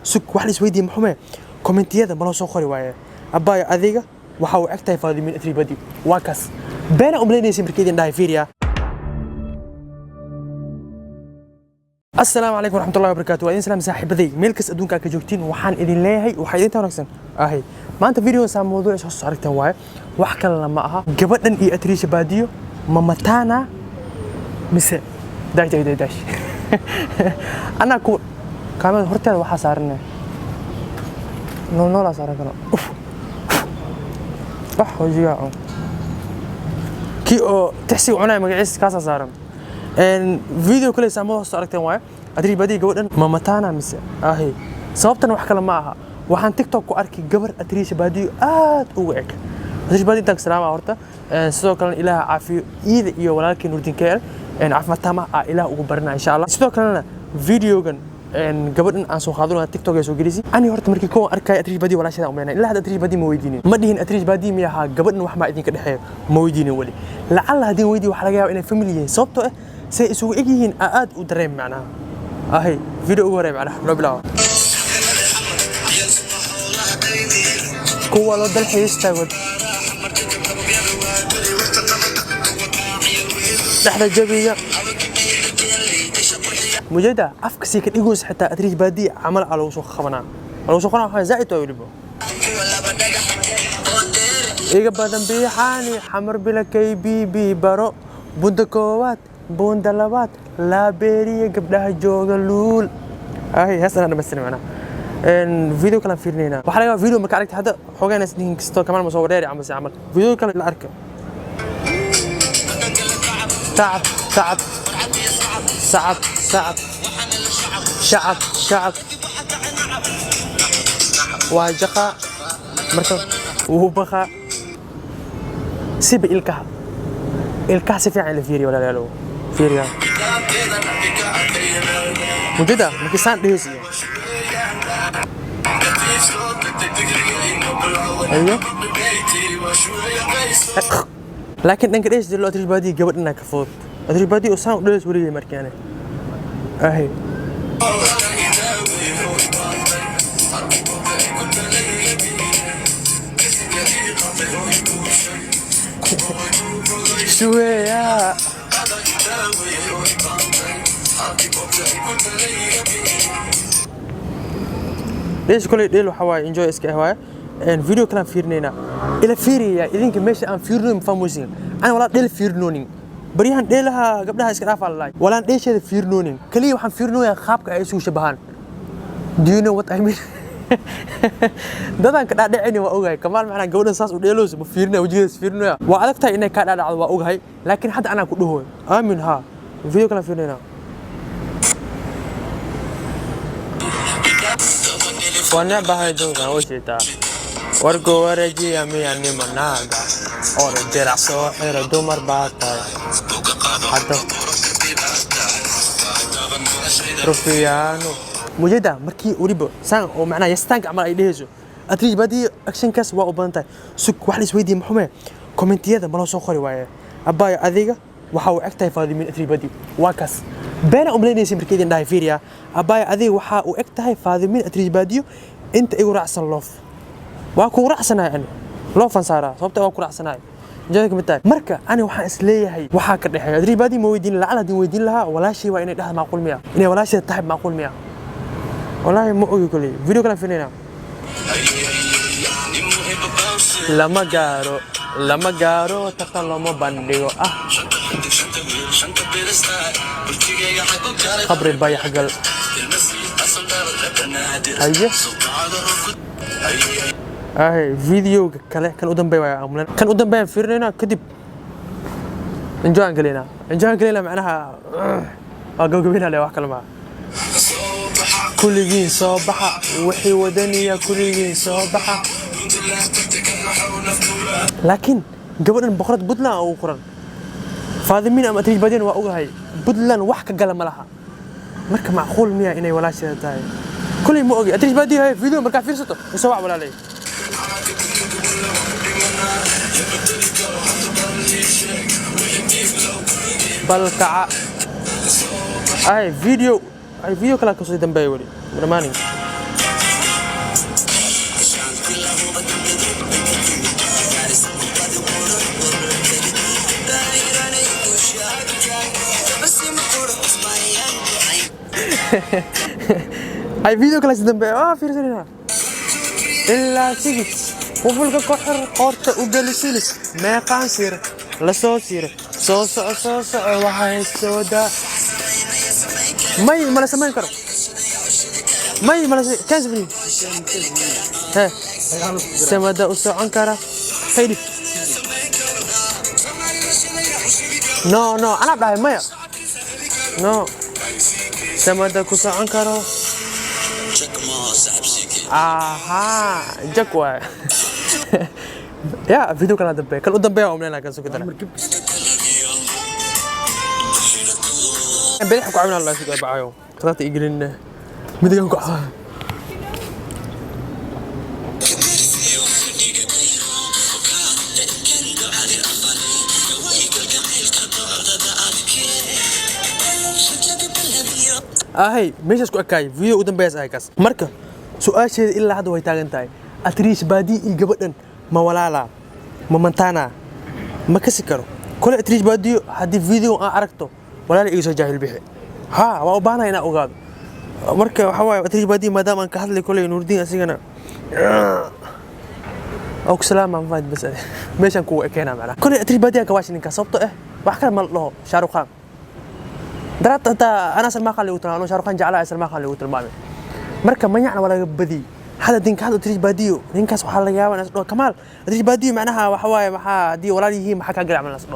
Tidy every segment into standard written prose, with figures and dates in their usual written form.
سك واحد سويدي محمد كومنتي هذا ملا سوخري وايه أبايا أذيقة وحاو أكتاي فاضي من أثري بدي واكس بين أمليني سمركيدين ده فيريا. السلام عليكم ورحمة الله وبركاته. وإن سلام صاحبتي ملكس أدونك كجوكتين وحان إذن ليهي وحيدين تونكسن أهي ما أنت فيديو سام موضوع إيش هص عرفت هواي وحكى لنا أها قبلنا إيه أتريش باديو مامتانا مسا داش أنا كو كمان هرتي وحا صارنا نو لا صار كنا وجيعوا كي تحسي وعناي مقعيس كاسا صارم ان فيديو كله سامو صارتين واي ادري بدي غودن مامتانا مس اهي sababtana wax kale ma aha waxaan TikTok ku arkay gabar atriisha baadiyo aad u week atriisha baadiyo tag salaam horta sidoo kale ilaaha caafiyo iida iyo walaalkii nurdinkeer caafimaad tama ilaaha ugu barna insha Allah sidoo kale videogan gabadhan aan soo qaadano TikTok ay soo gelisi ani horta markii koo arkay atriisha baadiyo walaashada u meenay ilaaha atriisha baadiyo ma weydiinin ma dhihin atriisha baadiyo miyaha gabadhan wax ma idin ka dhaxeeyo ma weydiinin wali lacala hadii weydi wax laga yaabo inay family yihiin sababtoo ah say isugu egyihiin aad u dareem macnaha ahay video ugu horeey macnaha loo bilaabo kuwa loo dalxiis taagod dhaxda jabiga mujada afka si ka dhigoos xitaa atriish baadi amal alo soo qabanaa waxa zaid oo libo iga badan biixani xamar bila KBB baro bunda koowaad bunda labaad la beeriye gabdhaha jooga luul ay hasan bas macna فيديو كلام فيرنينا وحلاقة فيديو ما كعرفت هذا حوجي ناس دين كستو كمان مصوريري عم بس عمل فيديو كلام الأركة تعب شعب وجقة مرتب وبخا سيب الكه سفيع على فيري ولا لا فيريا موجودة مكسان ديوسي ايوه لكن انك ايش دلو اتريش بادي قبلنا كفوت اتريش بادي وسان ودلس وريلي مركانه اهي شويه ليش كل ديلو حواي انجوي اسك هواي ان فيديو كلام فيرنينا الى فيريا idinka meesha aan fiirno famuusin ana wala dheel fiirnoonin bariyahan dheelaha gabdhaha iska dhaaf Allah wala dheesheeda fiirnoonin kaliya waxaan fiirnooyaa qaabka ay isu shabahan do you know what I mean dadan ka dhaadhicini waa ogahay kamaal macna gabadhan saas u dheeloos ma fiirnaa wajigeeda fiirnooyaa waa adagtahay inay ka dhaadhacdo waa ogahay laakiin hadda ana ku dhaho aamin ha video kala fiirnayna wana bahay doga wajita wargo waraji amiyani managa or diraso xiro dumar baatay hada rufiyaano mujada markii uribo san oo macna yastank amal ay dheeso atriij badi action kas waa u badan tahay suk wax la isweydiin maxume commentiyada ma soo qori waaye abay adiga waxa uu agtay faadi min atriij badi waa kas بين أمليني سمركيدين ده فيريا أبايا أذي وحا وإكتها فاذمين أتريج باديو أنت إيو رأسن لوف واكو رأسنا يعني لوف أنصارا صوبتا واكو رأسنا جاك متاك مركا أنا وحا إسليه هاي وحا كرنحي أتريج بادي مويدين لعلا دي مويدين لها ولا شيء وإني ده معقول مياه إني ولا شيء تحب معقول مياه والله مو أوي كلي فيديو كلام فينينا لما جارو تكلموا بنديو خبر الباي حق هاي فيديو كان قدام باي عملنا كان قدام باي فيرنا كدب انجوان قلينا معناها قوقبين عليه واحد كلمه كل جين صباحا وحي ودنيا كل جين صباحا لكن قبل ان بقرة بدلان او قرن فاذمين ام اتريج بادين waa ogahay بدلان wax ka gala malaha marka macquul miya inay walaashada tahay kulay ma ogi اتريج بادي hay video marka fiirsato soo wax walaalay balka ay video kala ka soo dambeeyay wali dhamaanin هاي فيديو كلاس دمبي في رسالة إلا سيجي وفلك كحر قرط وقال سيلس ما قان سير لا سير صوص وهاي السودا ماي ملا سمين كرو ماي ملا كذبني ها سمدا أسوع أنكرا هيدي no أنا بعد مايا no سمدا كوسا أنكرا aha jakwa ya video kala dambe kala dambe oo mleena kan soo kadana beel ku caawina Allah sidoo baayo qadata igelin midigan ku ah ahay meeshas ku akay video u dambeeyay ay kaas marka su'aasheeda ilaa hadda way taagan tahay atriish baadi iyo gabadhan ma walaala ma mantana ma kasi karo kole atriish baadi hadii video aan aragto walaal iga soo jaahil bixi ha waa u baahnaa inaan ogaado marka waxa waaye atriish baadi maadaama aan ka hadlay kole nuurdiin asigana oo salaam aan faad bas meeshan ku ekeena macna kole atriish baadi ka waashin ninka sababtoo wax kale ma laho Shahrukh Khan درات أنت أنا سلمان خان اللي قلت أنا شاروخان جعلها سلمان خان اللي قلت المامي مركب ما يعني ولا بدي هذا دينك هذا تريج بديو دينك سبحان الله يا وناس كمال تريج بديو معناها وحواي محا دي ولا لي هي محا كان قلع من الناس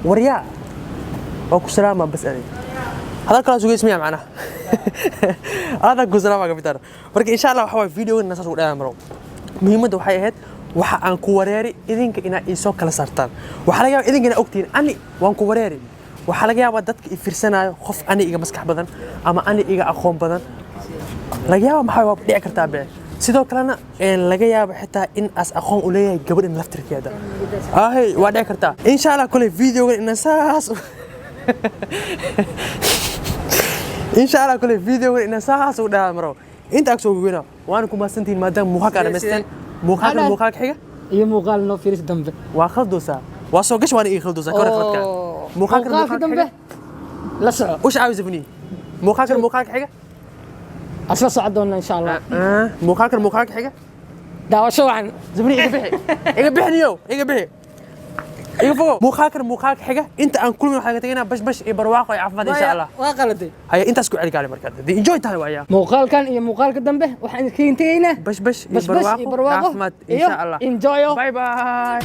ورياء وكو سلامة بس أنا هذا كلا سوي اسمي معنا هذا كو سلامة كبيتر مركب إن شاء الله وحواي فيديو الناس تقول أنا مرو مهمة وحياة waxa aan ku wareeri idinka ina isoo kala saartaan waxa laga yaabaa idinka ogtiin ani waan ku wareeri waxa laga yaabaa dadka i fiirsanayo qof ani iga maskax badan ama ani iga aqoon badan laga yaabaa maxay waa dhici kartaa baa sidoo kalena laga yaabaa xitaa in as aqoon u leeyahay gabadhan laftirkeeda ahay waa dhici kartaa insha Allah kulay videoga ina saas insha Allah kulay videoga ina saas u dhaamaro inta aad soo goyna waan ku maasantiin maadaama muuqaalka dhameysteen muuqaalka xiga iyo muuqaal noo fiiris dambe waa khaldosa waa soo gash waan ii khaldosa ka radka muuqaalka dambe la soco وش عاوز ابني موقعك حاجه asla socdoona insha Allah موقعك حاجه daawasho waxan زبني iga bixniyo iga فوق موقعك حاجه انت ان كل حاجه تجينا بش اي برواقه عفمد ان شاء الله waa qalade هي انت اسكو عليك على markaad دي enjoy tahay waaya muuqaalkan iyo muuqaalka dambe waxaan iska inteynaa بش اي برواقه عفمد ان شاء الله enjoy باي باي